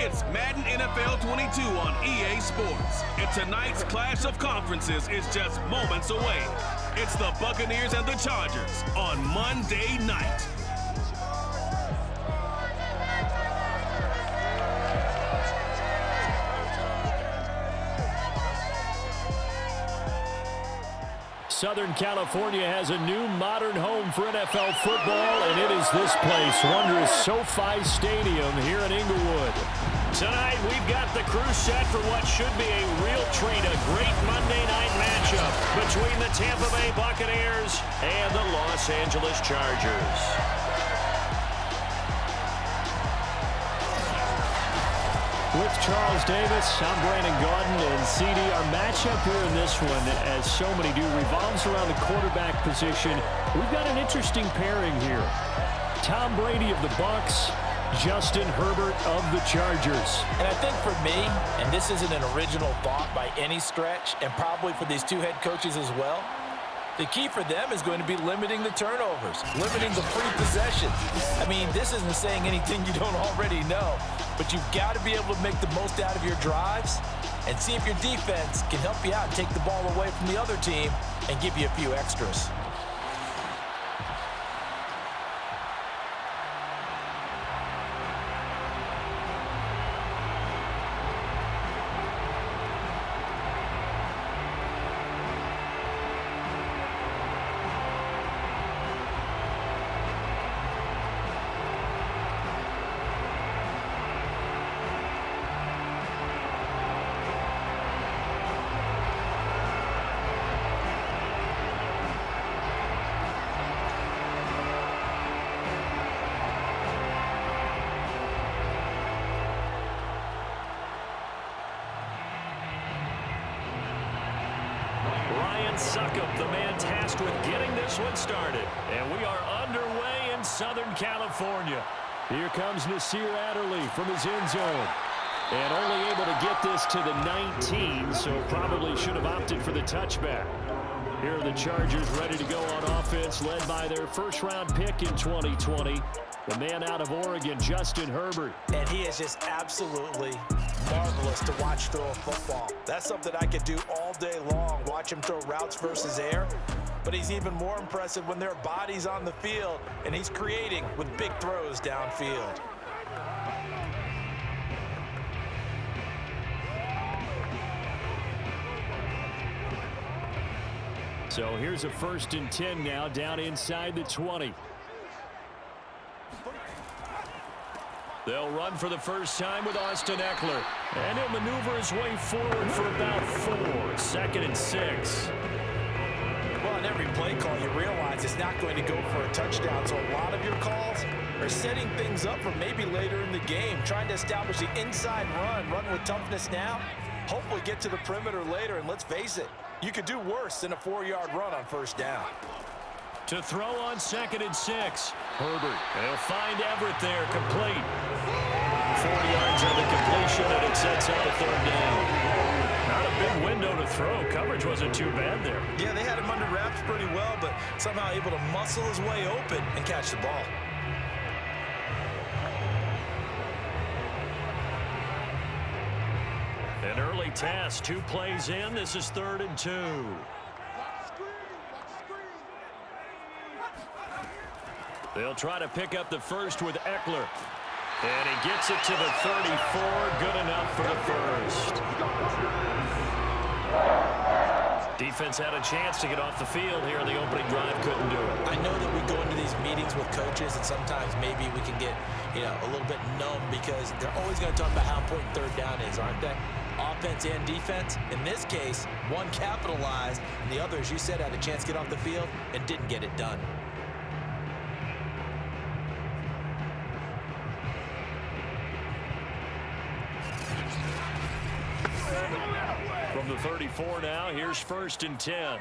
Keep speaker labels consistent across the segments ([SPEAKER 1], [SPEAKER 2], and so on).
[SPEAKER 1] It's Madden NFL 22 on EA Sports. And tonight's clash of conferences is just moments away. It's the Buccaneers and the Chargers on Monday night.
[SPEAKER 2] Southern California has a new modern home for NFL football, and it is this place, wondrous SoFi Stadium here in Inglewood.
[SPEAKER 3] Tonight, we've got the crew set for what should be a real treat, a great Monday night matchup between the Tampa Bay Buccaneers and the Los Angeles Chargers.
[SPEAKER 2] With Charles Davis, I'm Brandon Gaudin, and CD, our matchup here in this one, as so many do, revolves around the quarterback position. We've got an interesting pairing here. Tom Brady of the Bucs, Justin Herbert of the Chargers.
[SPEAKER 4] And I think for me, and this isn't an original thought by any stretch, and probably for these two head coaches as well, the key for them is going to be limiting the turnovers, limiting the free possessions. I mean, this isn't saying anything you don't already know, but you've got to be able to make the most out of your drives and see if your defense can help you out and take the ball away from the other team and give you a few extras.
[SPEAKER 2] Suckup, the man tasked with getting this one started. And we are underway in Southern California. Here comes Nasir Adderley from his end zone. And only able to get this to the 19, so probably should have opted for the touchback. Here are the Chargers ready to go on offense, led by their first-round pick in 2020, the man out of Oregon, Justin Herbert.
[SPEAKER 4] And he is just absolutely marvelous to watch throw a football. That's something I could do all day long, watch him throw routes versus air. But he's even more impressive when there are bodies on the field, and he's creating with big throws downfield.
[SPEAKER 2] So here's a 1st and 10 now, down inside the 20. They'll run for the first time with Austin Eckler. And he'll maneuver his way forward for about 4. 2nd and 6.
[SPEAKER 4] Well, on every play call, you realize it's not going to go for a touchdown. So a lot of your calls are setting things up for maybe later in the game, trying to establish the inside run with toughness now, hopefully get to the perimeter later. And let's face it, you could do worse than a 4-yard run on first down.
[SPEAKER 2] To throw on 2nd and 6. Herbert. They'll find Everett there, complete. 4 yards on the completion, and it sets up a 3rd down. Not a big window to throw. Coverage wasn't too bad there.
[SPEAKER 4] Yeah, they had him under wraps pretty well, but somehow able to muscle his way open and catch the ball.
[SPEAKER 2] An early task, 2 plays in. This is 3rd and 2. They'll try to pick up the first with Eckler. And he gets it to the 34. Good enough for the first. Defense had a chance to get off the field here in the opening drive. Couldn't do it.
[SPEAKER 4] I know that we go into these meetings with coaches, and sometimes maybe we can get, a little bit numb because they're always going to talk about how important 3rd down is, aren't they? Offense and defense. In this case, one capitalized, and the other, as you said, had a chance to get off the field and didn't get it done.
[SPEAKER 2] From the 34 now, here's 1st and 10.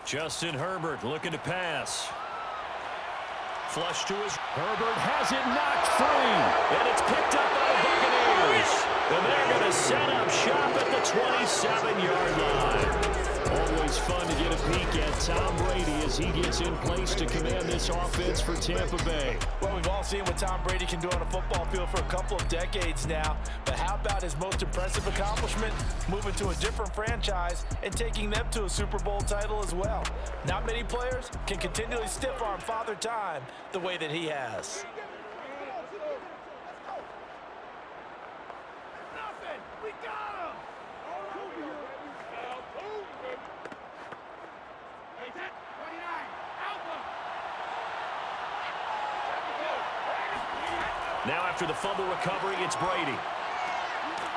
[SPEAKER 2] Justin Herbert looking to pass. Flush to his. Herbert has it knocked free. And it's picked up by the Buccaneers. And they're going to set up shop at the 27-yard line. Always fun to get a peek at Tom Brady as he gets in place to command this offense for Tampa Bay.
[SPEAKER 4] Well, we've all seen what Tom Brady can do on a football field for a couple of decades now. But how about his most impressive accomplishment? Moving to a different franchise and taking them to a Super Bowl title as well. Not many players can continually stiff-arm Father Time the way that he has.
[SPEAKER 2] Now after the fumble recovery, it's Brady.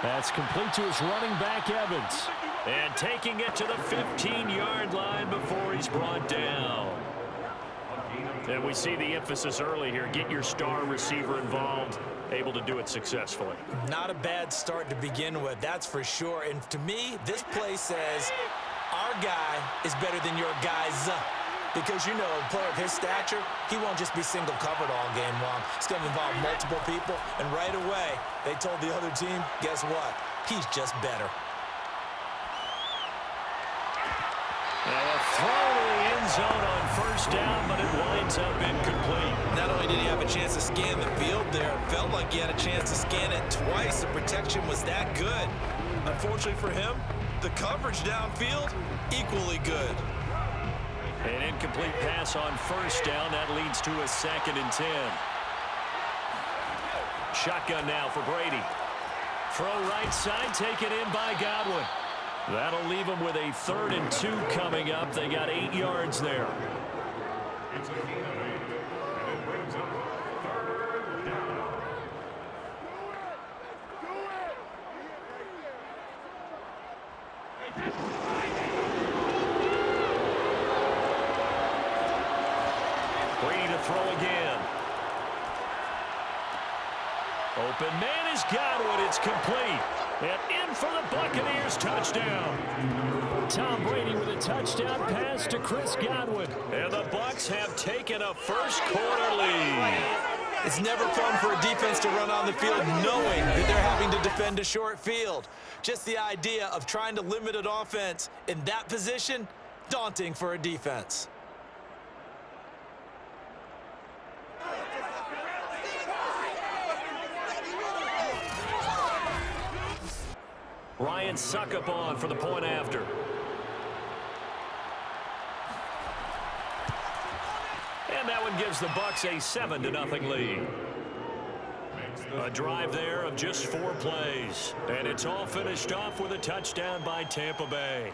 [SPEAKER 2] That's complete to his running back, Evans. And taking it to the 15-yard line before he's brought down. And we see the emphasis early here. Get your star receiver involved, able to do it successfully.
[SPEAKER 4] Not a bad start to begin with, that's for sure. And to me, this play says our guy is better than your guys. Because, you know, a player of his stature, he won't just be single covered all game long. It's going to involve multiple people. And right away, they told the other team, guess what? He's just better.
[SPEAKER 2] Now a throw to the end zone on first down, but it winds up incomplete.
[SPEAKER 4] Not only did he have a chance to scan the field there, it felt like he had a chance to scan it twice. The protection was that good. Unfortunately for him, the coverage downfield, equally good.
[SPEAKER 2] An incomplete pass on first down. That leads to a 2nd and 10. Shotgun now for Brady. Throw right side, taken in by Godwin. That'll leave him with a 3rd and 2 coming up. They got 8 yards there. Brady to throw again. Open man is Godwin. It's complete. And in for the Buccaneers touchdown. Tom Brady with a touchdown pass to Chris Godwin. And the Bucs have taken a first-quarter lead.
[SPEAKER 4] It's never fun for a defense to run on the field knowing that they're having to defend a short field. Just the idea of trying to limit an offense in that position, daunting for a defense.
[SPEAKER 2] Ryan Suckup on for the point after. And that one gives the Bucs a 7-0 lead. A drive there of just 4 plays. And it's all finished off with a touchdown by Tampa Bay.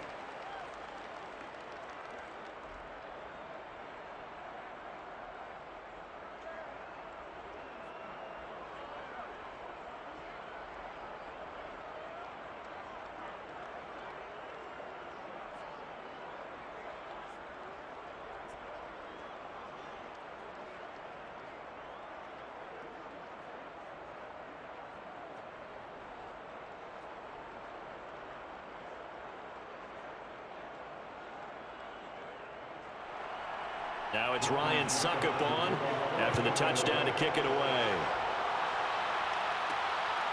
[SPEAKER 2] Now it's Ryan Suckup on after the touchdown to kick it away.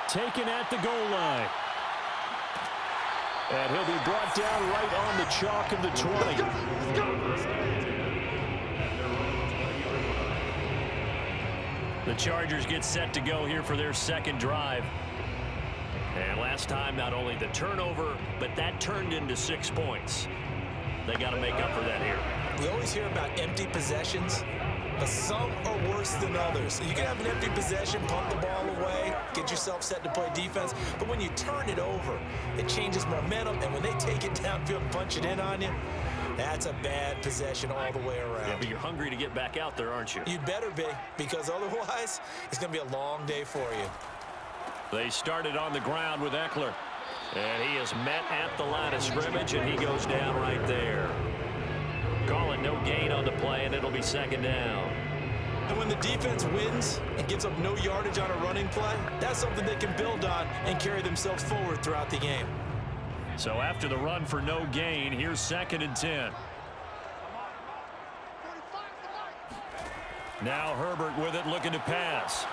[SPEAKER 2] Taken at the goal line. And he'll be brought down right on the chalk of the 20. The Chargers get set to go here for their 2nd drive. And last time, not only the turnover, but that turned into 6 points. They got to make up for that here.
[SPEAKER 4] We always hear about empty possessions, but some are worse than others. You can have an empty possession, pump the ball away, get yourself set to play defense, but when you turn it over, it changes momentum, and when they take it downfield and punch it in on you, that's a bad possession all the way around.
[SPEAKER 2] Yeah, but you're hungry to get back out there, aren't you?
[SPEAKER 4] You'd better be, because otherwise, it's going to be a long day for you.
[SPEAKER 2] They started on the ground with Eckler. And he is met at the line of scrimmage, and he goes down right there. Calling no gain on the play, and it'll be 2nd down.
[SPEAKER 4] And when the defense wins and gives up no yardage on a running play, that's something they can build on and carry themselves forward throughout the game.
[SPEAKER 2] So after the run for no gain, here's 2nd and 10. Now Herbert with it, looking to pass.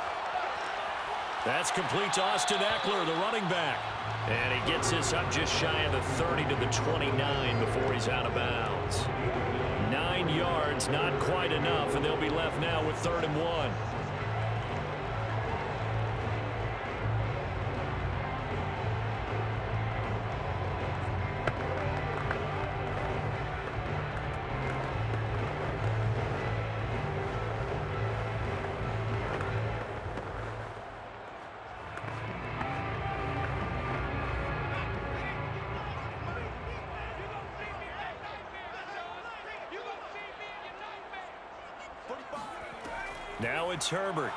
[SPEAKER 2] That's complete to Austin Eckler, the running back. And he gets this up just shy of the 30 to the 29 before he's out of bounds. 9 yards, not quite enough, and they'll be left now with 3rd and 1. Now it's Herbert.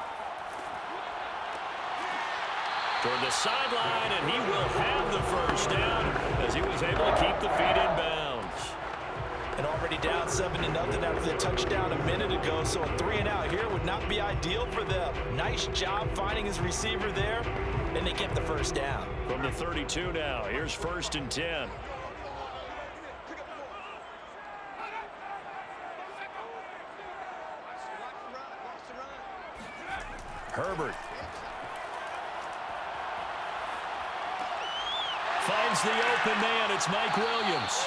[SPEAKER 2] Toward the sideline, and he will have the first down as he was able to keep the feet in bounds.
[SPEAKER 4] And already down 7-0 after the touchdown a minute ago, so a 3-and-out here would not be ideal for them. Nice job finding his receiver there, and they get the first down.
[SPEAKER 2] From the 32 now, here's 1st and 10. Herbert finds the open man. It's Mike Williams.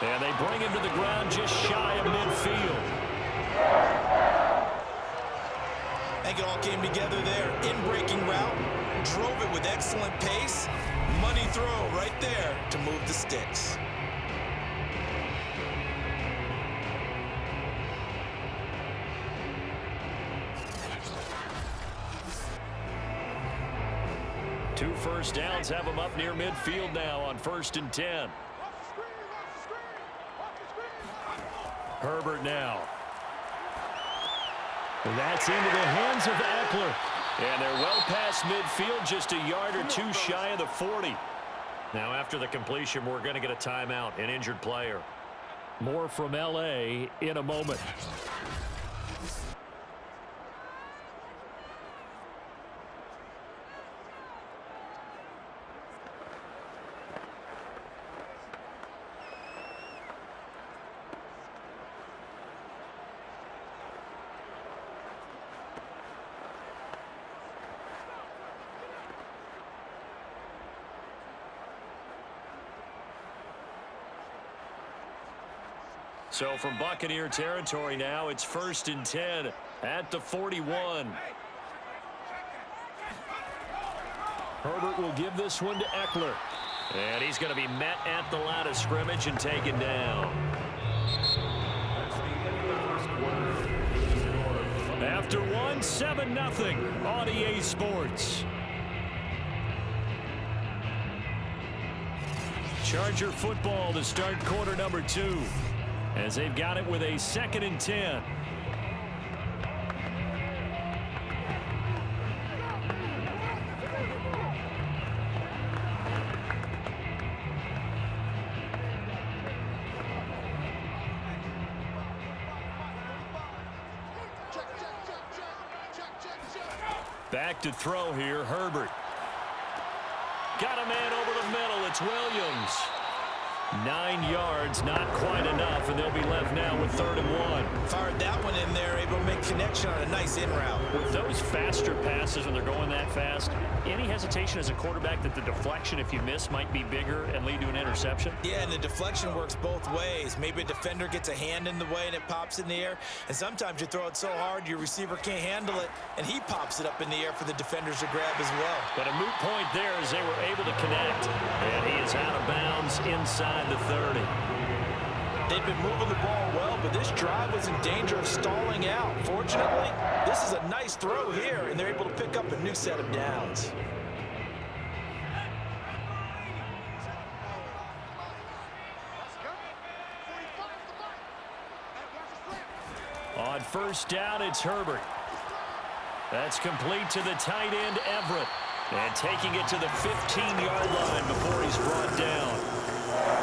[SPEAKER 2] And they bring him to the ground just shy of midfield.
[SPEAKER 4] I think it all came together there. In-breaking route, drove it with excellent pace. Money throw right there to move the sticks.
[SPEAKER 2] Two first downs have him up near midfield now on 1st and 10. Herbert now. And that's into the hands of Eckler. And they're well past midfield, just a yard or two shy of the 40. Now after the completion, we're going to get a timeout, an injured player. More from L.A. in a moment. So from Buccaneer territory now, it's 1st and 10 at the 41. Herbert will give this one to Eckler. And he's going to be met at the line of scrimmage and taken down. After one, 7-0 on EA Sports. Charger football to start quarter number 2. As they've got it with a 2nd and 10. Back to throw here, Herbert. Got a man over the middle. It's Williams. 9 yards, not quite enough, and they'll be left now with 3rd and 1.
[SPEAKER 4] Fired that one in there, able to make connection on a nice in route.
[SPEAKER 2] With those faster passes when they're going that fast, any hesitation as a quarterback that the deflection, if you miss, might be bigger and lead to an interception?
[SPEAKER 4] Yeah, and the deflection works both ways. Maybe a defender gets a hand in the way and it pops in the air, and sometimes you throw it so hard your receiver can't handle it, and he pops it up in the air for the defenders to grab as well.
[SPEAKER 2] But a moot point there as they were able to connect, and he is out of bounds inside the 30.
[SPEAKER 4] They've been moving the ball well, but this drive was in danger of stalling out. Fortunately, this is a nice throw here, and they're able to pick up a new set of downs.
[SPEAKER 2] On 1st down, it's Herbert. That's complete to the tight end, Everett. And taking it to the 15-yard line before he's brought down.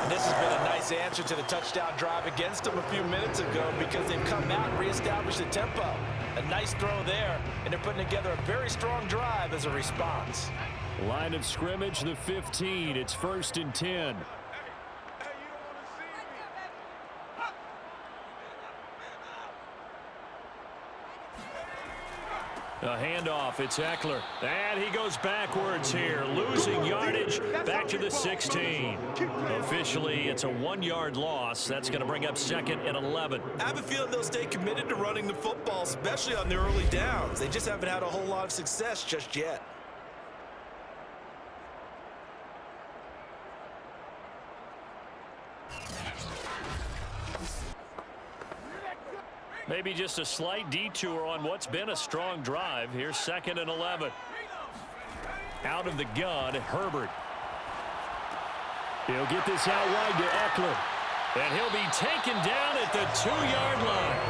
[SPEAKER 4] And this has been a nice answer to the touchdown drive against them a few minutes ago because they've come out and reestablished the tempo. A nice throw there, and they're putting together a very strong drive as a response.
[SPEAKER 2] Line of scrimmage, the 15. It's 1st and 10. A handoff, it's Eckler. And he goes backwards here, losing yardage back to the 16. Officially, it's a 1-yard loss. That's going to bring up 2nd and 11.
[SPEAKER 4] I have a feeling they'll stay committed to running the football, especially on the early downs. They just haven't had a whole lot of success just yet.
[SPEAKER 2] Maybe just a slight detour on what's been a strong drive. Here's 2nd and 11. Out of the gun, Herbert. He'll get this out wide to Eckler. And he'll be taken down at the 2-yard line.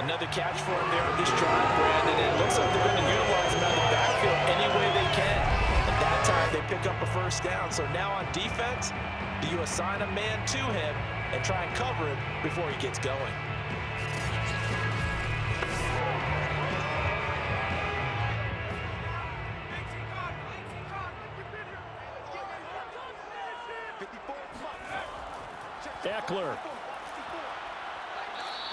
[SPEAKER 4] Another catch for him there on this drive, Brandon. And it looks like they're going to utilize him out of the backfield any way they can. At that time, they pick up a first down. So now on defense, do you assign a man to him and try and cover him before he gets going?
[SPEAKER 2] Eckler.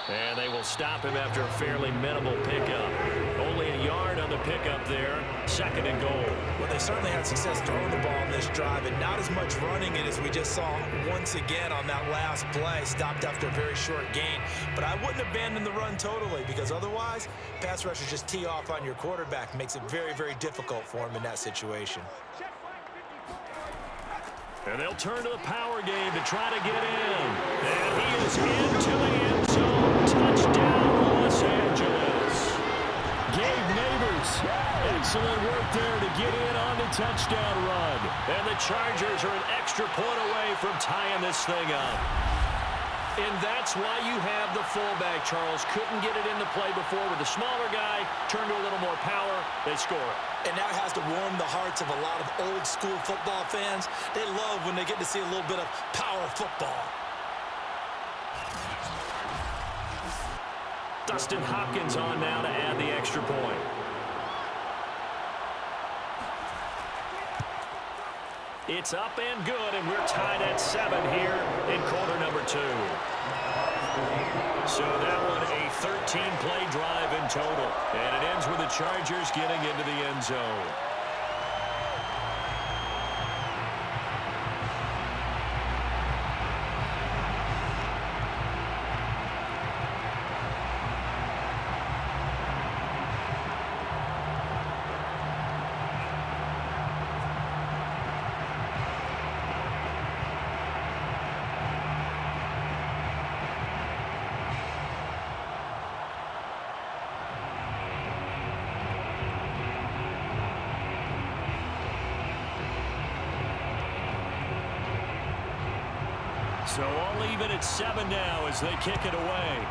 [SPEAKER 2] And they will stop him after a fairly minimal pickup. Only a yard on the pickup there. 2nd and goal.
[SPEAKER 4] Well, they certainly had success throwing the ball in this drive, and not as much running it as we just saw once again on that last play. Stopped after a very short gain. But I wouldn't abandon the run totally, because otherwise, pass rushers just tee off on your quarterback. Makes it very, very difficult for him in that situation.
[SPEAKER 2] And they'll turn to the power game to try to get in. And he is into the end zone. Touchdown, Los Angeles. Gabe Neighbors. Excellent work there to get in on the touchdown run. And the Chargers are an extra point away from tying this thing up. And that's why you have the fullback, Charles. Couldn't get it into play before with the smaller guy. Turned to a little more power. They score it.
[SPEAKER 4] And that has to warm the hearts of a lot of old-school football fans. They love when they get to see a little bit of power football.
[SPEAKER 2] Dustin Hopkins on now to add the extra point. It's up and good, and we're tied at 7 here in quarter number 2. So that one a 13-play drive in total. And it ends with the Chargers getting into the end zone. So all even at 7 now as they kick it away.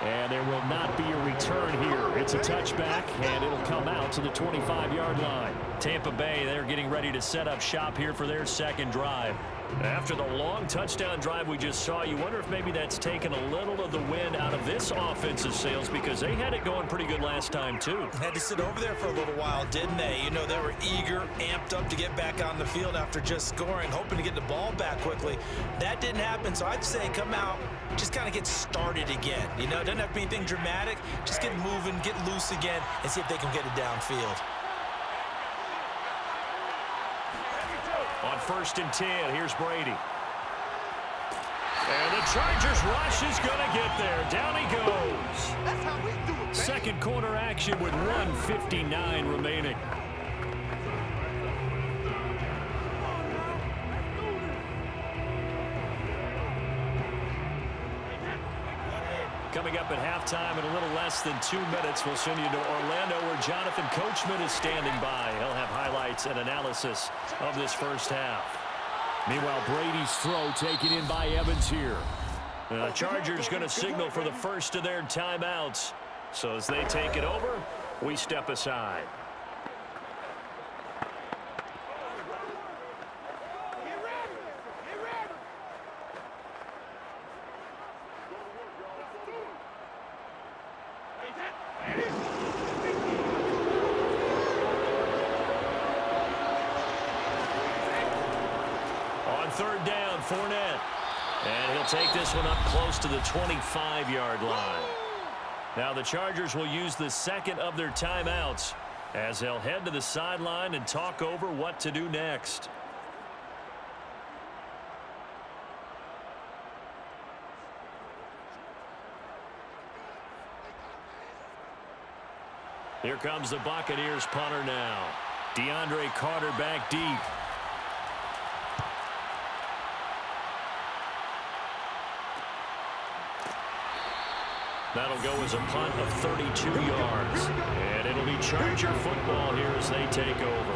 [SPEAKER 2] And there will not be a return here. It's a touchback, and it'll come out to the 25-yard line. Tampa Bay, they're getting ready to set up shop here for their second drive. After the long touchdown drive we just saw, you wonder if maybe that's taken a little of the wind out of this offensive sails, because they had it going pretty good last time, too.
[SPEAKER 4] Had to sit over there for a little while, didn't they? You know, they were eager, amped up to get back on the field after just scoring, hoping to get the ball back quickly. That didn't happen, so I'd say come out, just kind of get started again. You know, it doesn't have to be anything dramatic. Just get moving, get loose again, and see if they can get it downfield.
[SPEAKER 2] On 1st and 10, here's Brady. And the Chargers rush is going to get there. Down he goes.
[SPEAKER 5] That's how we do it,
[SPEAKER 2] Second quarter action with 1:59 remaining. Coming up at halftime in a little less than 2 minutes, we'll send you to Orlando where Jonathan Coachman is standing by. He'll have highlights and analysis of this first half. Meanwhile, Brady's throw taken in by Evans here. The Chargers going to signal for the first of their timeouts. So as they take it over, we step aside. third down, Fournette. And he'll take this one up close to the 25-yard line. Now the Chargers will use the second of their timeouts as they'll head to the sideline and talk over what to do next. Here comes the Buccaneers punter now. DeAndre Carter back deep. That'll go as a punt of 32 yards. And it'll be Charger football here as they take over.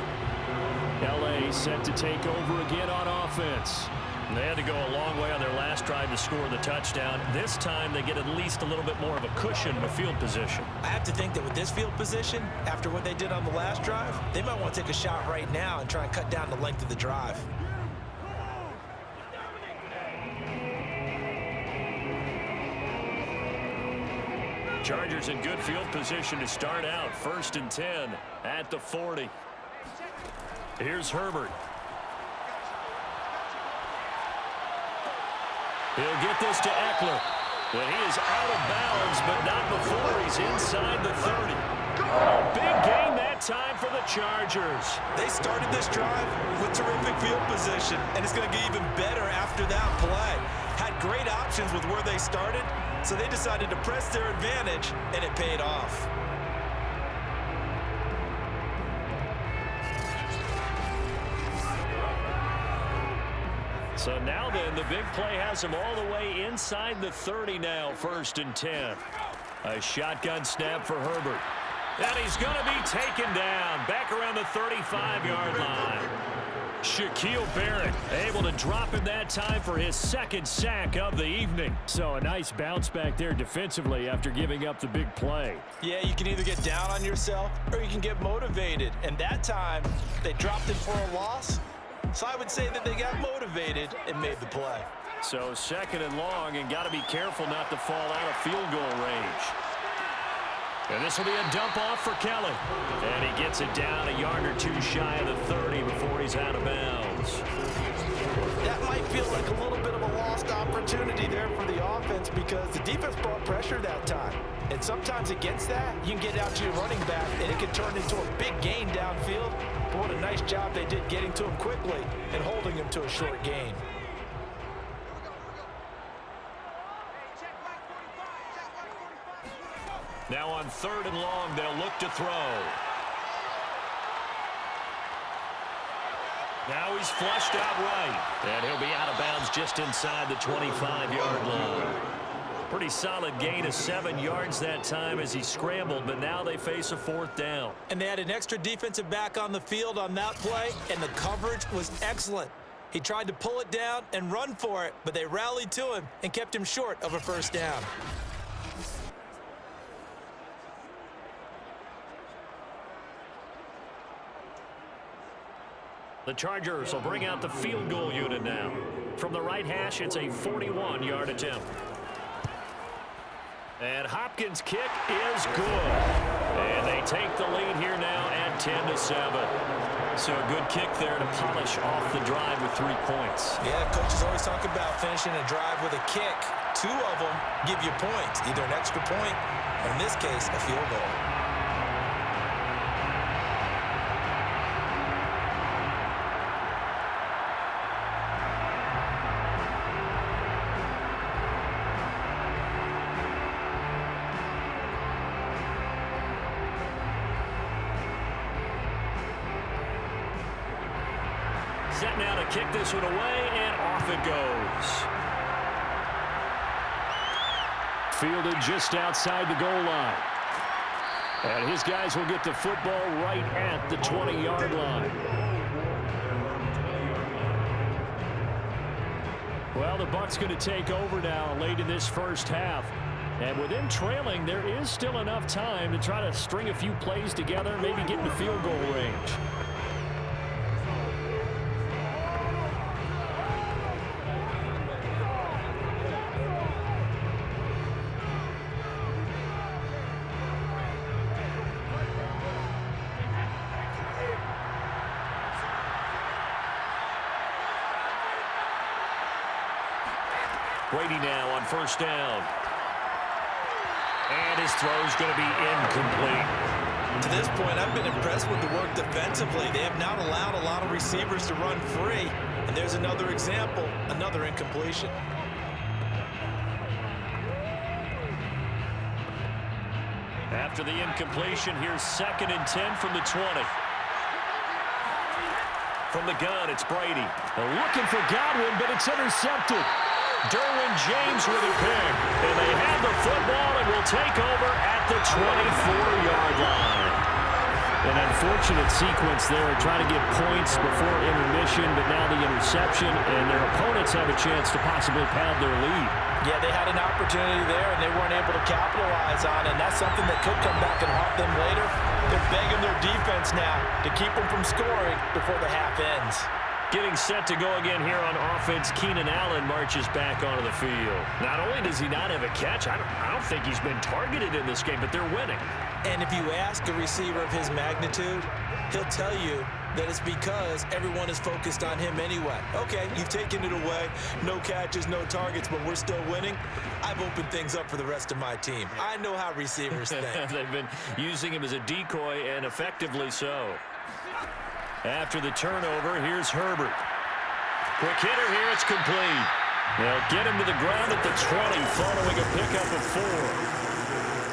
[SPEAKER 2] L.A. set to take over again on offense. They had to go a long way on their last drive to score the touchdown. This time they get at least a little bit more of a cushion of field position.
[SPEAKER 4] I have to think that with this field position, after what they did on the last drive, they might want to take a shot right now and try and cut down the length of the drive.
[SPEAKER 2] Chargers in good field position to start out. 1st and 10 at the 40. Here's Herbert. He'll get this to Eckler. Well, he is out of bounds, but not before he's inside the 30. A big gain that time for the Chargers.
[SPEAKER 4] They started this drive with terrific field position, and it's going to get even better after that play. Had great options with where they started, so they decided to press their advantage, and it paid off.
[SPEAKER 2] So now then, the big play has him all the way inside the 30 now, 1st and 10. A shotgun snap for Herbert. And he's going to be taken down back around the 35-yard line. Shaquille Barrett able to drop him that time for his 2nd sack of the evening. So a nice bounce back there defensively after giving up the big play.
[SPEAKER 4] Yeah, you can either get down on yourself or you can get motivated. And that time, they dropped him for a loss. So I would say that they got motivated and made the play.
[SPEAKER 2] So 2nd and long, and got to be careful not to fall out of field goal range. And this will be a dump off for Kelly. And he gets it down a yard or two shy of the 30 before he's out of bounds.
[SPEAKER 4] That might feel like a little bit of a lost opportunity there for the offense because the defense brought pressure that time. And sometimes against that, you can get out to your running back, and it can turn into a big gain downfield. But what a nice job they did getting to him quickly and holding him to a short gain.
[SPEAKER 2] Now on 3rd and long, they'll look to throw. Now he's flushed out right. And he'll be out of bounds just inside the 25-yard line. Pretty solid gain of 7 yards that time as he scrambled, but now they face a 4th down.
[SPEAKER 4] And they had an extra defensive back on the field on that play, and the coverage was excellent. He tried to pull it down and run for it, but they rallied to him and kept him short of a 1st down.
[SPEAKER 2] The Chargers will bring out the field goal unit now. From the right hash, it's a 41-yard attempt. And Hopkins' kick is good. And they take the lead here now at 10-7. So a good kick there to polish off the drive with 3 points.
[SPEAKER 4] Yeah, coaches always talk about finishing a drive with a kick. 2 of them give you points, either an extra point, or in this case, a field goal.
[SPEAKER 2] Set now to kick this one away, and off it goes. Fielded just outside the goal line. And his guys will get the football right at the 20-yard line. Well, the Bucs going to take over now late in this 1st half. And with them trailing, there is still enough time to try to string a few plays together, maybe get in the field goal range.
[SPEAKER 3] Brady now on first down. And his throw's going to be incomplete.
[SPEAKER 4] To this point, I've been impressed with the work defensively. They have not allowed a lot of receivers to run free. And there's another example, another incompletion.
[SPEAKER 3] After the incompletion, here's 2nd and 10 from the 20. From the gun, it's Brady.
[SPEAKER 2] Looking for Godwin, but it's intercepted.
[SPEAKER 3] Derwin James with a pick. And they have the football and will take over at the 24-yard line.
[SPEAKER 2] An unfortunate sequence there, trying to get points before intermission, but now the interception, and their opponents have a chance to possibly pad their lead.
[SPEAKER 4] Yeah, they had an opportunity there, and they weren't able to capitalize on it, and that's something that could come back and haunt them later. They're begging their defense now to keep them from scoring before the half ends.
[SPEAKER 3] Getting set to go again here on offense, Keenan Allen marches back onto the field. Not only does he not have a catch, I don't think he's been targeted in this game, but they're winning.
[SPEAKER 4] And if you ask a receiver of his magnitude, he'll tell you that it's because everyone is focused on him anyway. Okay, you've taken it away. No catches, no targets, but we're still winning. I've opened things up for the rest of my team. I know how receivers think.
[SPEAKER 3] They've been using him as a decoy, and effectively so. After the turnover, here's Herbert. Quick hitter here, it's complete. They'll get him to the ground at the 20 following a pickup of 4.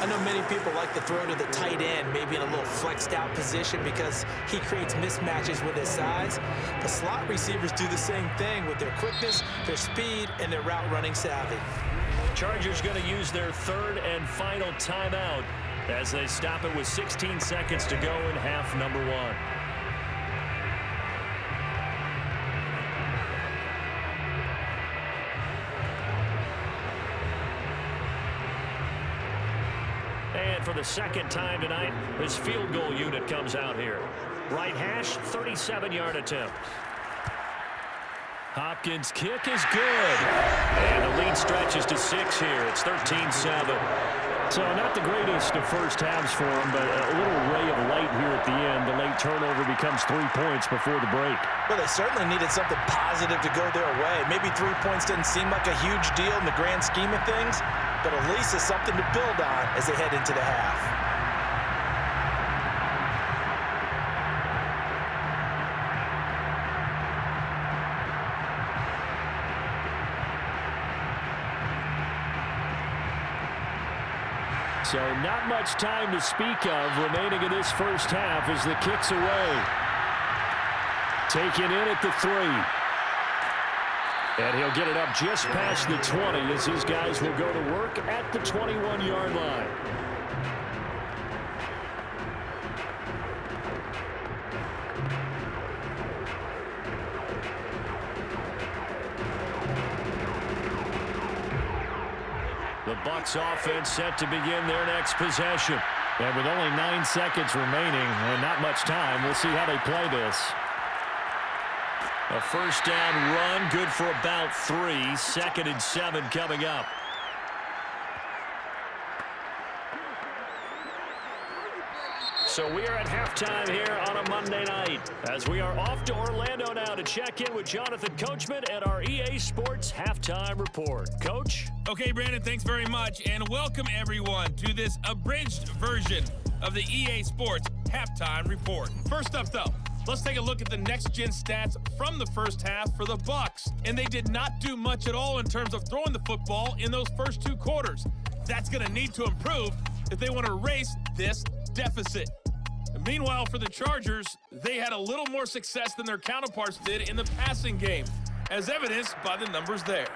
[SPEAKER 4] I know many people like to throw to the tight end, maybe in a little flexed out position because he creates mismatches with his size. The slot receivers do the same thing with their quickness, their speed, and their route running savvy.
[SPEAKER 3] Chargers going to use their 3rd and final timeout as they stop it with 16 seconds to go in half number 1. And for the 2nd time tonight, this field goal unit comes out here. Right hash, 37-yard attempt. Hopkins' kick is good. And the lead stretches to 6 here. It's 13-7.
[SPEAKER 2] So not the greatest of first halves for him, but a little ray of light here at the end. The late turnover becomes 3 points before the break.
[SPEAKER 4] Well, they certainly needed something positive to go their way. Maybe 3 points didn't seem like a huge deal in the grand scheme of things, but at least it's something to build on as they head into the half.
[SPEAKER 2] So not much time to speak of remaining in this first half as the kick's away. Taken in at the 3. And he'll get it up just past the 20 as his guys will go to work at the 21-yard line. The Bucs offense set to begin their next possession. And with only 9 seconds remaining and not much time, we'll see how they play this.
[SPEAKER 3] A first down run, good for about 3. 2nd and 7 coming up. So we are at halftime here on a Monday night as we are off to Orlando now to check in with Jonathan Coachman and our EA Sports Halftime Report. Coach?
[SPEAKER 5] Okay, Brandon, thanks very much, and welcome everyone to this abridged version of the EA Sports Halftime Report. First up, though, let's take a look at the next-gen stats from the first half for the Bucs, and they did not do much at all in terms of throwing the football in those first 2 quarters. That's going to need to improve if they want to erase this deficit. Meanwhile, for the Chargers, they had a little more success than their counterparts did in the passing game, as evidenced by the numbers there.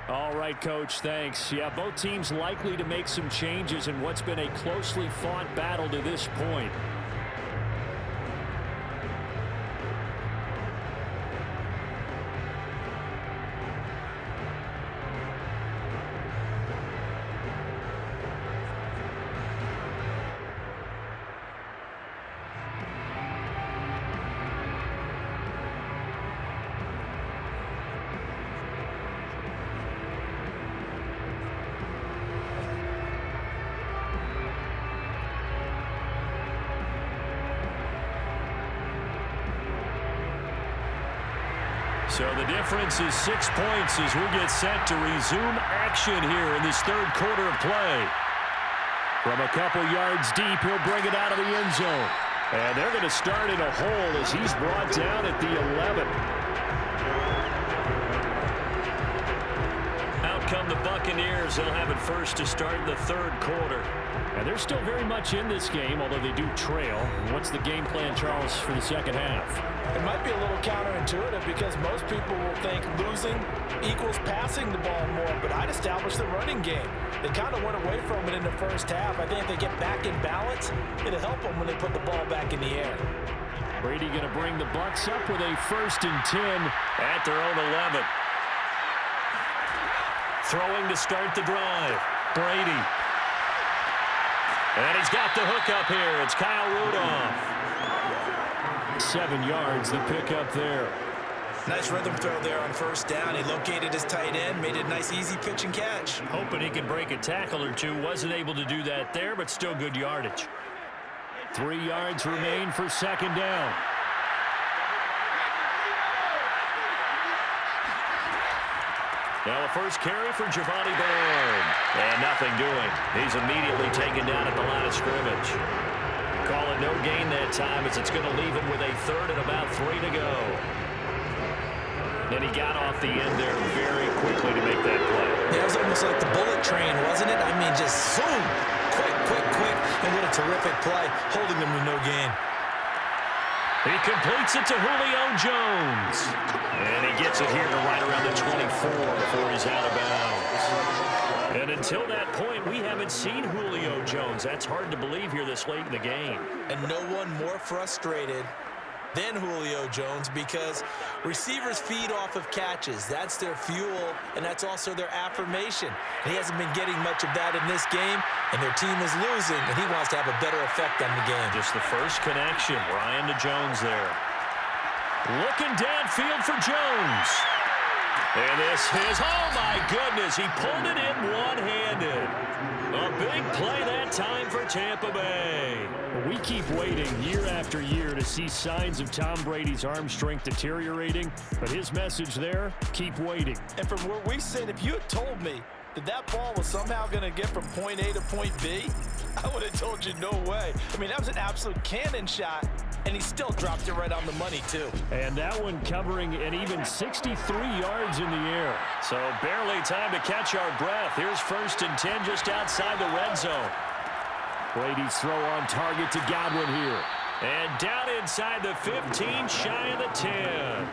[SPEAKER 2] All right, Coach, thanks. Yeah, both teams likely to make some changes in what's been a closely fought battle to this point.
[SPEAKER 3] So the difference is 6 points as we get set to resume action here in this third quarter of play. From a couple yards deep, he'll bring it out of the end zone. And they're going to start in a hole as he's brought down at the 11. Out come the Buccaneers. They'll have it first to start the third quarter.
[SPEAKER 2] And they're still very much in this game, although they do trail. What's the game plan, Charles, for the second half?
[SPEAKER 4] It might be a little counterintuitive because most people will think losing equals passing the ball more, but I'd establish the running game. They kind of went away from it in the first half. I think if they get back in balance, it'll help them when they put the ball back in the air.
[SPEAKER 2] Brady going to bring the Bucs up with a 1st and 10
[SPEAKER 3] at their own 11. Throwing to start the drive. Brady. And he's got the hook up here. It's Kyle Rudolph.
[SPEAKER 2] 7 yards, the pickup there.
[SPEAKER 4] Nice rhythm throw there on 1st down. He located his tight end, made it a nice, easy pitch and catch.
[SPEAKER 3] Hoping he could break a tackle or two. Wasn't able to do that there, but still good yardage.
[SPEAKER 2] 3 yards remain for 2nd down.
[SPEAKER 3] Now a first carry for Javonte Byrne. And nothing doing. He's immediately taken down at the line of scrimmage. Call it no gain that time as it's going to leave him with a 3rd and about 3 to go. And he got off the end there very quickly to make that play.
[SPEAKER 4] Yeah, it was almost like the bullet train, wasn't it? I mean, just zoom. Quick, quick, quick. And what a terrific play, holding them to no gain.
[SPEAKER 3] He completes it to Julio Jones. And he gets it here to right around the 24 before he's out of bounds. And until that point, we haven't seen Julio Jones. That's hard to believe here this late in the game.
[SPEAKER 4] And no one more frustrated than Julio Jones because receivers feed off of catches. That's their fuel, and that's also their affirmation. And he hasn't been getting much of that in this game, and their team is losing, and he wants to have a better effect on the game.
[SPEAKER 3] Just the first connection. Ryan to Jones there. Looking downfield for Jones. And this is, oh my goodness, he pulled it in one-handed. A big play that time for Tampa Bay.
[SPEAKER 2] We keep waiting year after year to see signs of Tom Brady's arm strength deteriorating, but his message there, keep waiting.
[SPEAKER 4] And from where we sit, if you had told me that that ball was somehow going to get from point A to point B, I would have told you no way. I mean, that was an absolute cannon shot, and he still dropped it right on the money, too.
[SPEAKER 2] And that one covering an even 63 yards in the air.
[SPEAKER 3] So barely time to catch our breath. Here's 1st and 10 just outside the red zone.
[SPEAKER 2] Brady's throw on target to Godwin here.
[SPEAKER 3] And down inside the 15, shy of the 10.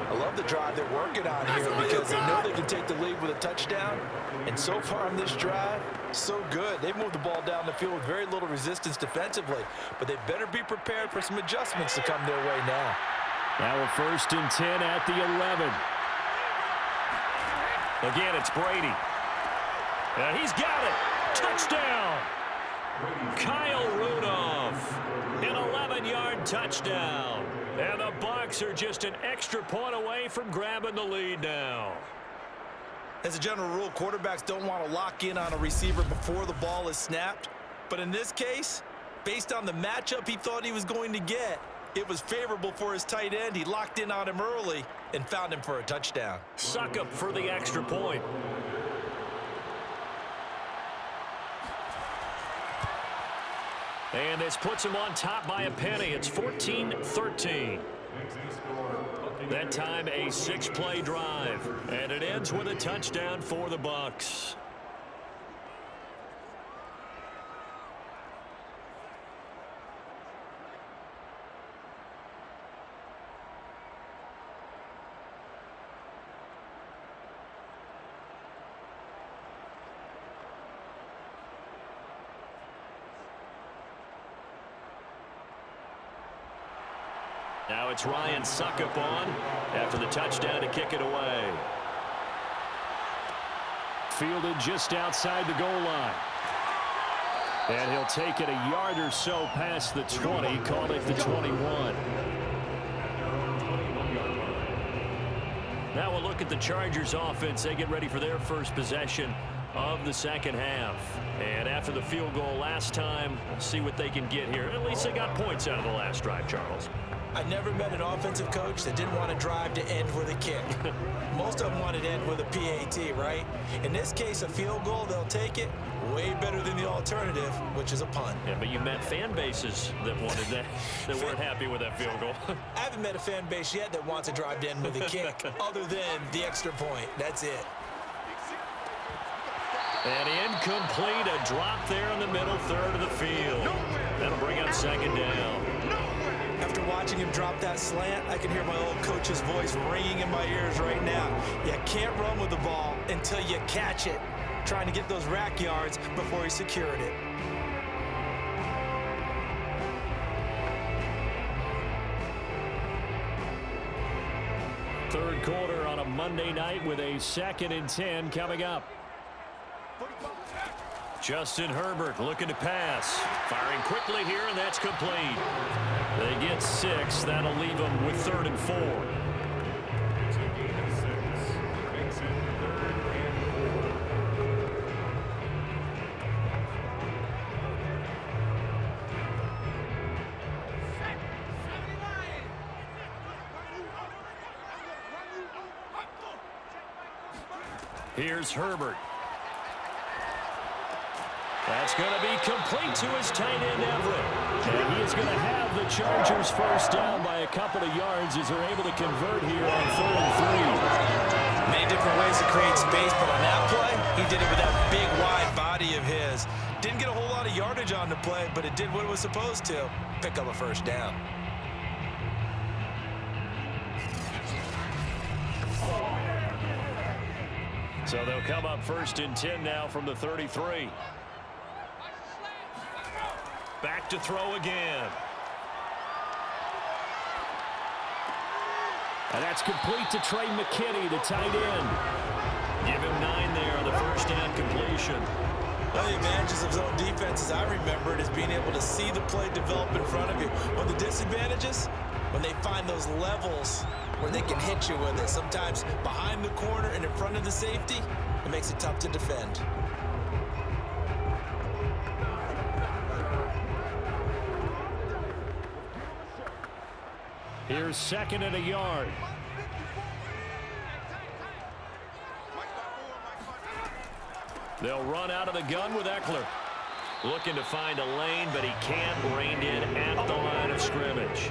[SPEAKER 4] I love the drive they're working on here because they know they can take the lead with a touchdown. And so far on this drive, so good. They've moved the ball down the field with very little resistance defensively, but they better be prepared for some adjustments to come their way now.
[SPEAKER 2] Now a 1st and 10 at the 11.
[SPEAKER 3] Again, it's Brady. And he's got it. Touchdown. Kyle Rudolph. An 11-yard touchdown. And the Bucs are just an extra point away from grabbing the lead now.
[SPEAKER 4] As a general rule, quarterbacks don't want to lock in on a receiver before the ball is snapped. But in this case, based on the matchup he thought he was going to get, it was favorable for his tight end. He locked in on him early and found him for a touchdown.
[SPEAKER 3] Succop for the extra point. And this puts him on top by a penny. It's 14-13. That time a 6-play drive. And it ends with a touchdown for the Bucs. Now it's Ryan Succop on after the touchdown to kick it away.
[SPEAKER 2] Fielded just outside the goal line. And he'll take it a yard or so past the 20, called it the 21.
[SPEAKER 3] Now we'll look at the Chargers offense. They get ready for their first possession of the second half. And after the field goal last time, we'll see what they can get here. At least they got points out of the last drive, Charles.
[SPEAKER 4] I never met an offensive coach that didn't want to drive to end with a kick. Most of them wanted to end with a PAT, right? In this case, a field goal, they'll take it. Way better than the alternative, which is a punt.
[SPEAKER 3] Yeah, but you met fan bases that wanted that, that weren't happy with that field goal.
[SPEAKER 4] I haven't met a fan base yet that wants to drive to end with a kick, other than the extra point. That's it.
[SPEAKER 3] And incomplete, a drop there in the middle third of the field. That'll bring up second down.
[SPEAKER 4] After watching him drop that slant, I can hear my old coach's voice ringing in my ears right now. You can't run with the ball until you catch it. Trying to get those rack yards before he secured it.
[SPEAKER 3] Third quarter on a Monday night with a 2nd and 10 coming up. Justin Herbert looking to pass. Firing quickly here, and that's complete. They get 6. That'll leave them with 3rd and 4. Here's Herbert. That's going to be complete to his tight end, Everett. And he is going to have the Chargers first down by a couple of yards as they're able to convert here on 3rd and 3.
[SPEAKER 4] Many different ways to create space, but on that play, he did it with that big, wide body of his. Didn't get a whole lot of yardage on the play, but it did what it was supposed to. Pick up a first down.
[SPEAKER 3] So they'll come up 1st and 10 now from the 33. Back to throw again. And that's complete to Trey McKinney, the tight end. Give him 9 there on the first down completion.
[SPEAKER 4] One of the advantages of zone defense, as I remember it, is being able to see the play develop in front of you. One of the disadvantages, when they find those levels where they can hit you with it, sometimes behind the corner and in front of the safety, it makes it tough to defend.
[SPEAKER 3] Here's 2nd and a yard. They'll run out of the gun with Eckler. Looking to find a lane, but he can't. Reined in at the line of scrimmage.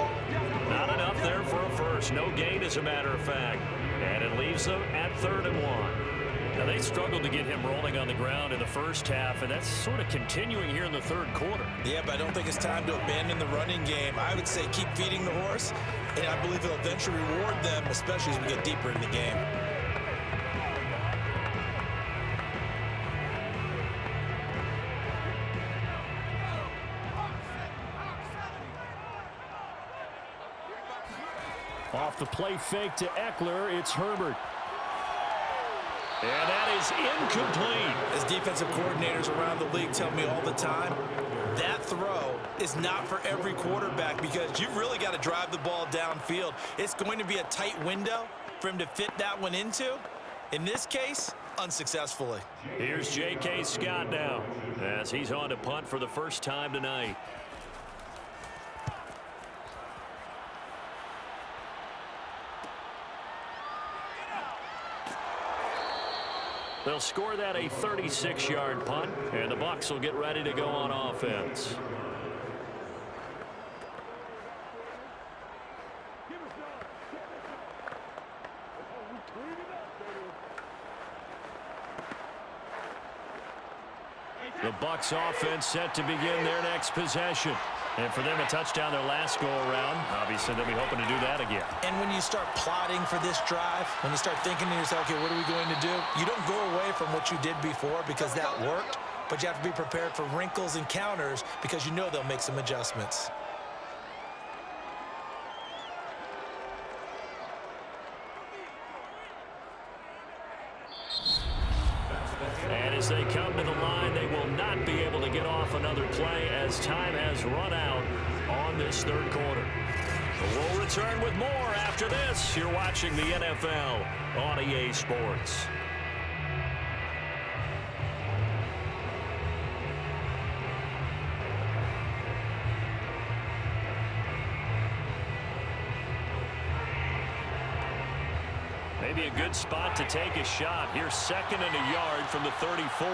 [SPEAKER 3] Not enough there for a first. No gain, as a matter of fact. And it leaves them at 3rd and 1. Now, they struggled to get him rolling on the ground in the first half, and that's sort of continuing here in the 3rd quarter.
[SPEAKER 4] Yeah, but I don't think it's time to abandon the running game. I would say keep feeding the horse, and I believe it'll eventually reward them, especially as we get deeper in the game.
[SPEAKER 3] Off the play fake to Eckler, it's Herbert. And that is incomplete.
[SPEAKER 4] As defensive coordinators around the league tell me all the time, that throw is not for every quarterback because you've really got to drive the ball downfield. It's going to be a tight window for him to fit that one into. In this case, unsuccessfully.
[SPEAKER 3] Here's J.K. Scott now as he's on to punt for the first time tonight. They'll score that a 36-yard punt, and the Bucs will get ready to go on offense. The Bucs offense set to begin their next possession. And for them, a touchdown their last go-around. Obviously, they'll be hoping to do that again.
[SPEAKER 4] And when you start plotting for this drive, when you start thinking to yourself, okay, what are we going to do? You don't go away from what you did before because that worked, but you have to be prepared for wrinkles and counters because you know they'll make some adjustments.
[SPEAKER 3] And as they come to the line, they will not be able to get off another play as time has run out on this 3rd quarter. We'll return with more after this. You're watching the NFL on EA Sports. Maybe a good spot to take a shot. Here's 2nd and a yard from the 34.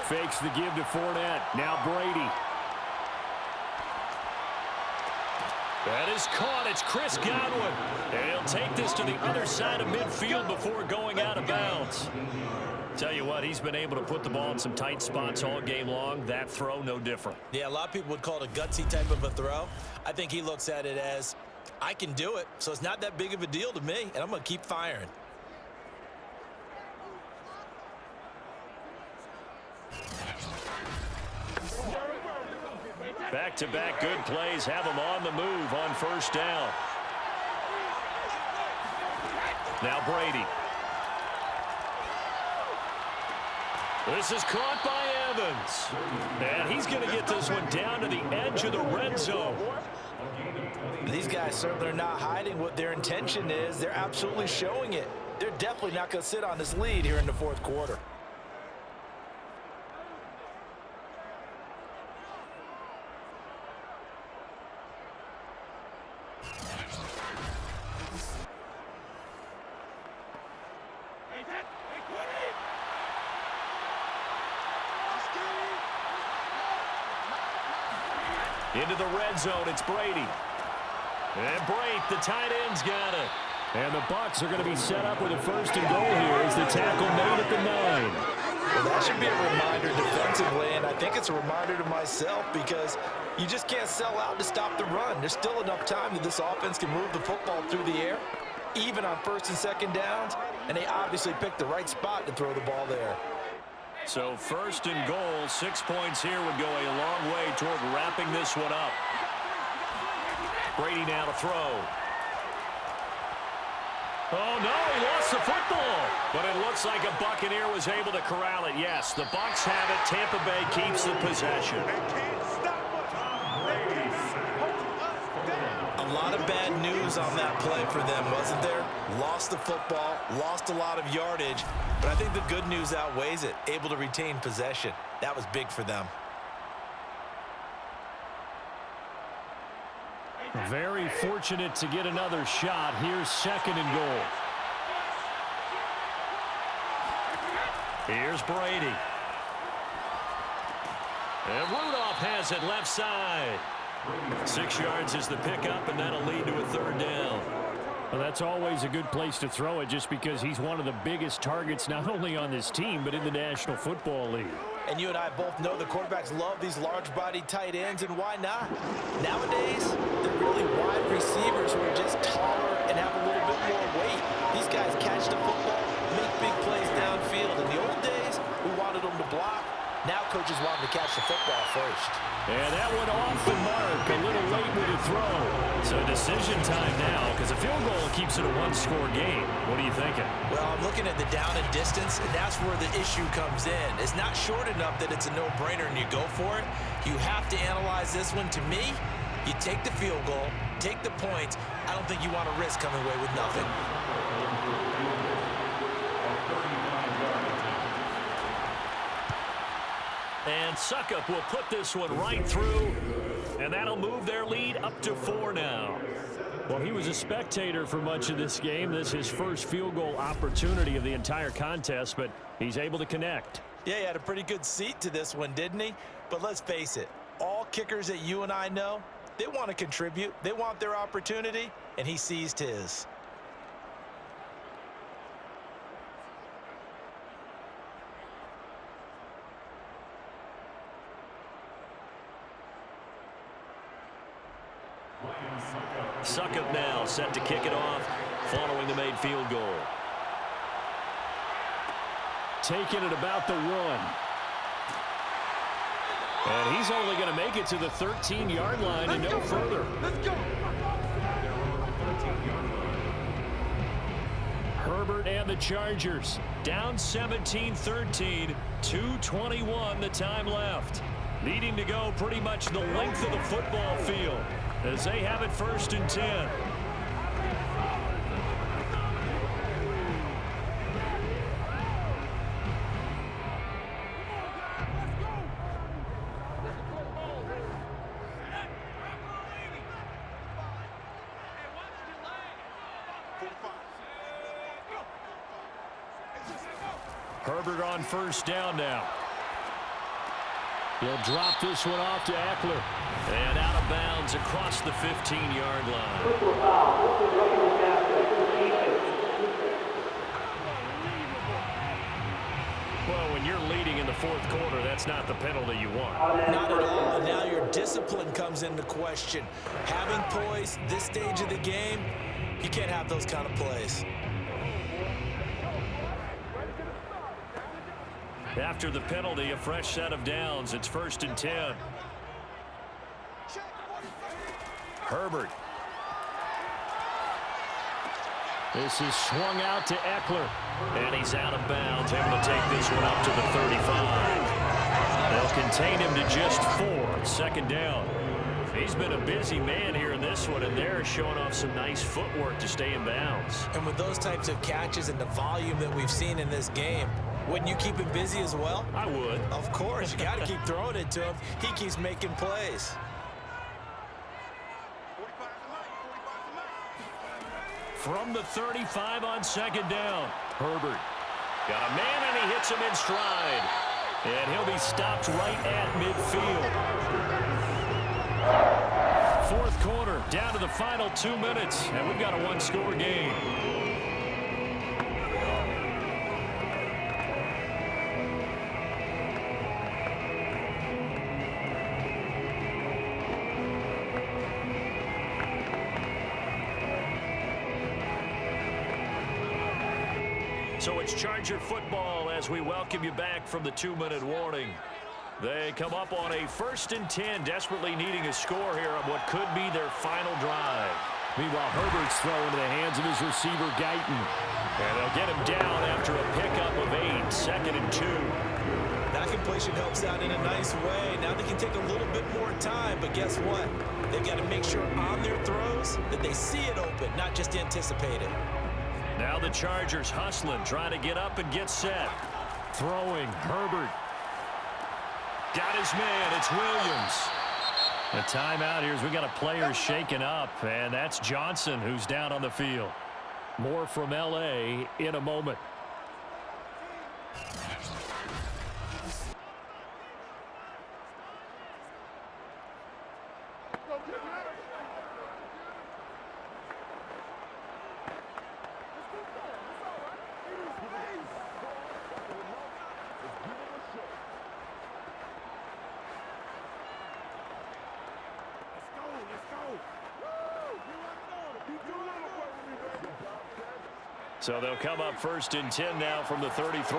[SPEAKER 2] Fakes the give to Fournette. Now Brady.
[SPEAKER 3] That is caught. It's Chris Godwin. And he'll take this to the other side of midfield before going out of bounds. Tell you what, he's been able to put the ball in some tight spots all game long. That throw, no different.
[SPEAKER 4] Yeah, a lot of people would call it a gutsy type of a throw. I think he looks at it as, I can do it, so it's not that big of a deal to me, and I'm going to keep firing.
[SPEAKER 3] Back-to-back good plays have him on the move on 1st down. Now Brady. This is caught by Evans. And he's going to get this one down to the edge of the red zone.
[SPEAKER 4] These guys certainly are not hiding what their intention is. They're absolutely showing it. They're definitely not going to sit on this lead here in the 4th quarter.
[SPEAKER 3] Into the red zone, it's Brady. And Brate, the tight end's got it.
[SPEAKER 2] And the Bucs are going to be set up with a 1st and goal here as the tackle made at the 9.
[SPEAKER 4] Well, that should be a reminder defensively, and I think it's a reminder to myself because you just can't sell out to stop the run. There's still enough time that this offense can move the football through the air, even on 1st and 2nd downs, and they obviously picked the right spot to throw the ball there.
[SPEAKER 3] So 1st and goal, 6 points here would go a long way toward wrapping this one up. Brady now to throw. Oh, no, he lost the football. But it looks like a Buccaneer was able to corral it. Yes, the Bucs have it. Tampa Bay keeps the possession.
[SPEAKER 4] A lot of bad news on that play for them, wasn't there? Lost the football, lost a lot of yardage, but I think the good news outweighs it. Able to retain possession. That was big for them.
[SPEAKER 2] Very fortunate to get another shot. Here's 2nd and goal.
[SPEAKER 3] Here's Brady. And Rudolph has it left side. 6 yards is the pickup, and that'll lead to a 3rd down.
[SPEAKER 2] Well, that's always a good place to throw it just because he's one of the biggest targets not only on this team but in the National Football League.
[SPEAKER 4] And you and I both know the quarterbacks love these large-bodied tight ends, and why not? Nowadays, they're really wide receivers who are just taller and have a little bit more weight. These guys catch the football, make big plays downfield. In the old days, we wanted them to block. Now coaches want them to catch the football first.
[SPEAKER 2] And that one off the mark. A little late with a throw.
[SPEAKER 3] So decision time now because a field goal keeps it a 1-score game. What are you thinking?
[SPEAKER 4] Well, I'm looking at the down and distance, and that's where the issue comes in. It's not short enough that it's a no-brainer and you go for it. You have to analyze this one. To me, you take the field goal, take the points. I don't think you want to risk coming away with nothing.
[SPEAKER 3] And Suckup will put this one right through, and that'll move their lead up to 4 now.
[SPEAKER 2] Well, he was a spectator for much of this game. This is his first field goal opportunity of the entire contest, but he's able to connect.
[SPEAKER 4] Yeah, he had a pretty good seat to this one, didn't he? But let's face it, all kickers that you and I know, they want to contribute. They want their opportunity, and he seized his.
[SPEAKER 3] Suckup now set to kick it off following the made field goal.
[SPEAKER 2] Taking it about the 1. And he's only going to make it to the 13-yard line and no further.
[SPEAKER 6] Let's go.
[SPEAKER 2] Herbert and the Chargers
[SPEAKER 3] Down 17-13, 2:21 the time left. Needing to go pretty much the length of the football field as they have it 1st and 10.
[SPEAKER 2] Herbert on first down now. He'll drop this one off to Eckler. And out of bounds across the 15-yard line. Well, when you're leading in the fourth quarter, that's not the penalty you want.
[SPEAKER 4] Not at all. And now your discipline comes into question. Having poise this stage of the game, you can't have those kind of plays.
[SPEAKER 2] After the penalty, a fresh set of downs. It's 1st and 10. Herbert. This is swung out to Eckler. And he's out of bounds, able to take this one up to the 35. They'll contain him to just 4. 2nd down. He's been a busy man here in this one, and they're showing off some nice footwork to stay in bounds.
[SPEAKER 4] And with those types of catches and the volume that we've seen in this game, wouldn't you keep him busy as well?
[SPEAKER 2] I would.
[SPEAKER 4] Of course. You got to keep throwing it to him. He keeps making plays.
[SPEAKER 2] From the 35 on 2nd down. Herbert. Got a man, and he hits him in stride. And he'll be stopped right at midfield. 4th quarter, down to the final 2 minutes, and we've got a 1-score game. So it's Charger football as we welcome you back from the 2-minute warning. They come up on a 1st and 10, desperately needing a score here on what could be their final drive. Meanwhile, Herbert's throw into the hands of his receiver, Guyton. And they'll get him down after a pickup of 8, 2nd and 2.
[SPEAKER 4] That completion helps out in a nice way. Now they can take a little bit more time, but guess what? They've got to make sure on their throws that they see it open, not just anticipate it.
[SPEAKER 2] Now the Chargers hustling, trying to get up and get set. Throwing, Herbert. Got his man, it's Williams. A timeout here as we got a player shaken up, and that's Johnson who's down on the field. More from L.A. in a moment. So they'll come up 1st and 10 now from the 33.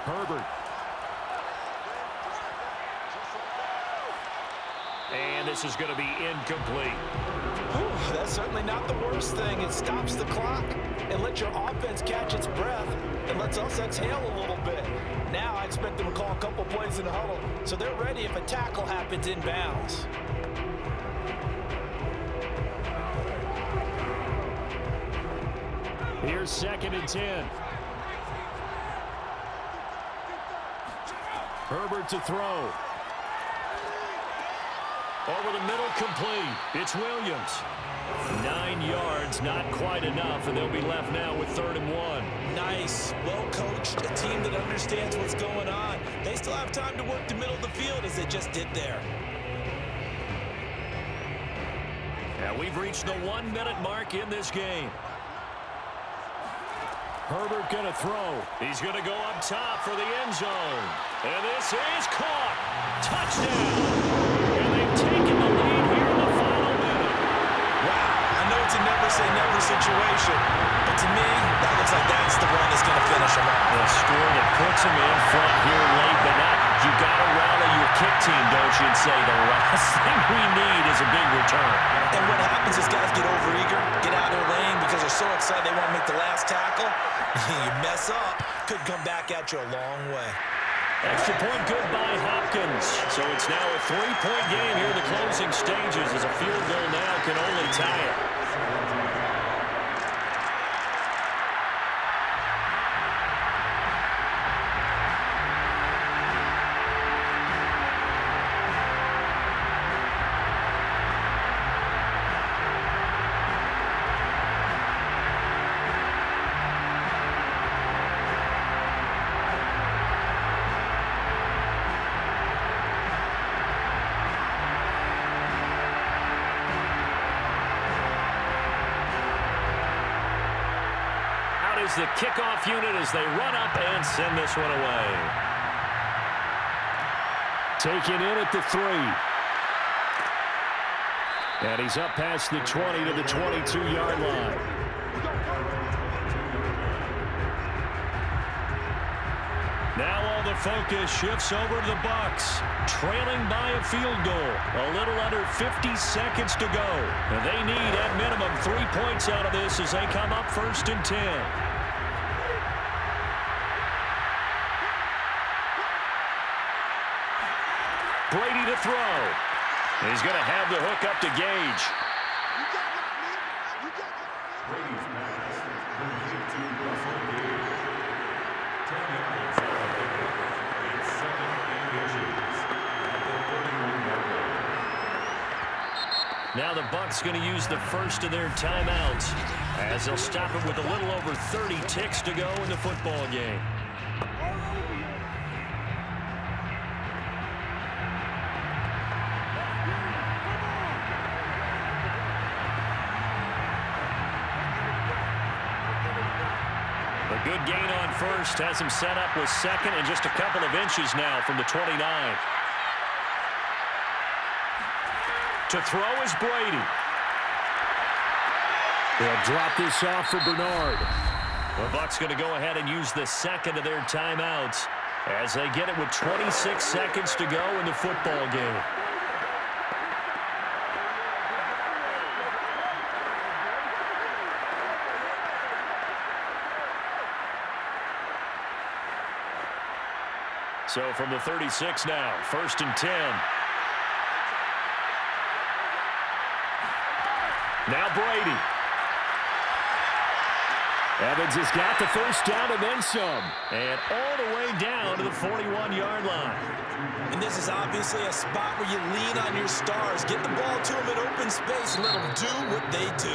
[SPEAKER 2] Herbert. And this is going to be incomplete.
[SPEAKER 4] Ooh, that's certainly not the worst thing. It stops the clock and lets your offense catch its breath and lets us exhale a little bit. Now I expect them to call a couple plays in the huddle so they're ready if a tackle happens inbounds.
[SPEAKER 2] Here's 2nd and 10. Herbert to throw. Over the middle, complete. It's Williams. 9 yards, not quite enough, and they'll be left now with 3rd and 1.
[SPEAKER 4] Nice. Well coached. A team that understands what's going on. They still have time to work the middle of the field as they just did there.
[SPEAKER 2] And we've reached the 1-minute mark in this game. Herbert going to throw. He's going to go up top for the end zone. And this is caught. Touchdown. And they've taken the lead here in the final minute.
[SPEAKER 4] Wow. I know it's a never-say-never situation, but to me, that looks like that's the one that's going to finish them off.
[SPEAKER 2] A score that puts them in front here late, but not. You got to rally your kick team, don't you, and say the last thing we need is a big return.
[SPEAKER 4] And what happens is guys get overeager, get out of their lane because they're so excited they want to make the last tackle. You mess up, could come back at you a long way.
[SPEAKER 2] Extra point good by Hopkins. So it's now a 3-point game here in the closing stages as a field goal now can only tie it.
[SPEAKER 3] is the kickoff unit as they run up and send this one away. Taken in at the 3. And he's up past the 20 to the 22-yard line. Now all the focus shifts over to the Bucs, trailing by a field goal. A little under 50 seconds to go. And they need, at minimum, 3 points out of this as they come up 1st and 10. Brady to throw. He's going to have the hook up to Gage.
[SPEAKER 6] Brady's pass complete to Russell Gage. 10 yards. It's 7 inches at the 31-yard line.
[SPEAKER 3] Now the Bucs going to use the first of their timeouts as they'll stop it with a little over 30 ticks to go in the football game. Good gain on first, has him set up with second and just a couple of inches now from the 29. To throw is Brady. They'll drop this off for Bernard. The Bucs going to go ahead and use the second of their timeouts as they get it with 26 seconds to go in the football game. So from the 36 now, 1st and 10. Now Brady. Evans has got the first down and then some. And all the way down to the 41-yard line.
[SPEAKER 4] And this is obviously a spot where you lean on your stars. Get the ball to them in open space and let them do what they do.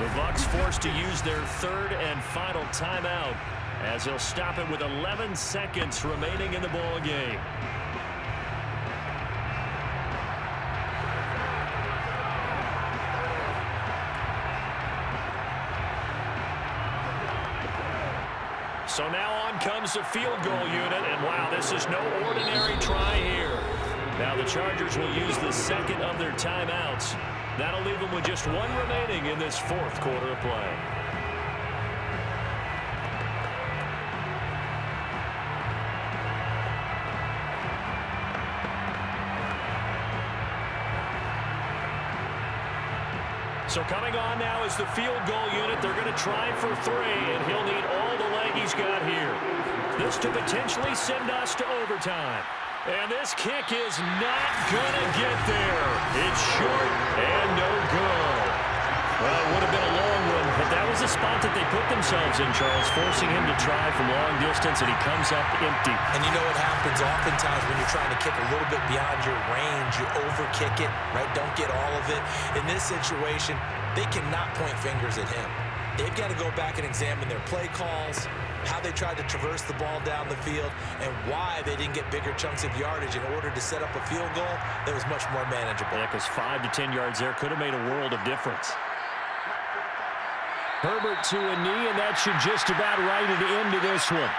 [SPEAKER 3] The Bucs forced to use their third and final timeout as they'll stop it with 11 seconds remaining in the ball game. So now on comes the field goal unit, and wow, this is no ordinary try here. Now the Chargers will use the second of their timeouts. That'll leave them with just one remaining in this fourth quarter of play. So coming on now is the field goal unit. They're going to try for 3, and he'll need all the leg he's got here. This to potentially send us to overtime. And this kick is not going to get there. It's short and no good. Well, it would have been a long one, but that was the spot that they put themselves in, Charles, forcing him to try from long distance, and he comes up empty.
[SPEAKER 4] And you know what happens oftentimes when you're trying to kick a little bit beyond your range, you overkick it, right? Don't get all of it. In this situation, they cannot point fingers at him. They've got to go back and examine their play calls, how they tried to traverse the ball down the field, and why they didn't get bigger chunks of yardage in order to set up a field goal that was much more manageable.
[SPEAKER 3] Yeah, because 5 to 10 yards there could have made a world of difference. Herbert to a knee, and that should just about write it into this one.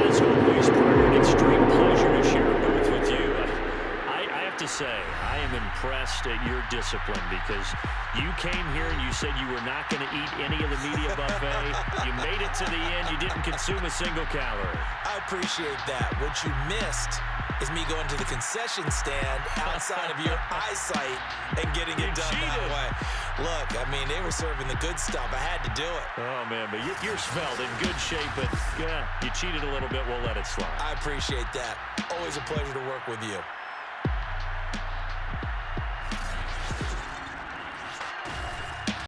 [SPEAKER 3] As always, an extreme pleasure to share a booth with you. I have to say, I am impressed at your discipline because you came here and you said you were not going to eat any of the media buffet. You made it to the end. You didn't consume a single calorie.
[SPEAKER 4] I appreciate that. What you missed is me going to the concession stand outside of your eyesight and getting it done that way. Look, I mean, they were serving the good stuff. I had to do it.
[SPEAKER 3] Oh, man, but you're smelled in good shape, but yeah, you cheated a little bit. We'll let it slide.
[SPEAKER 4] I appreciate that. Always a pleasure to work with you.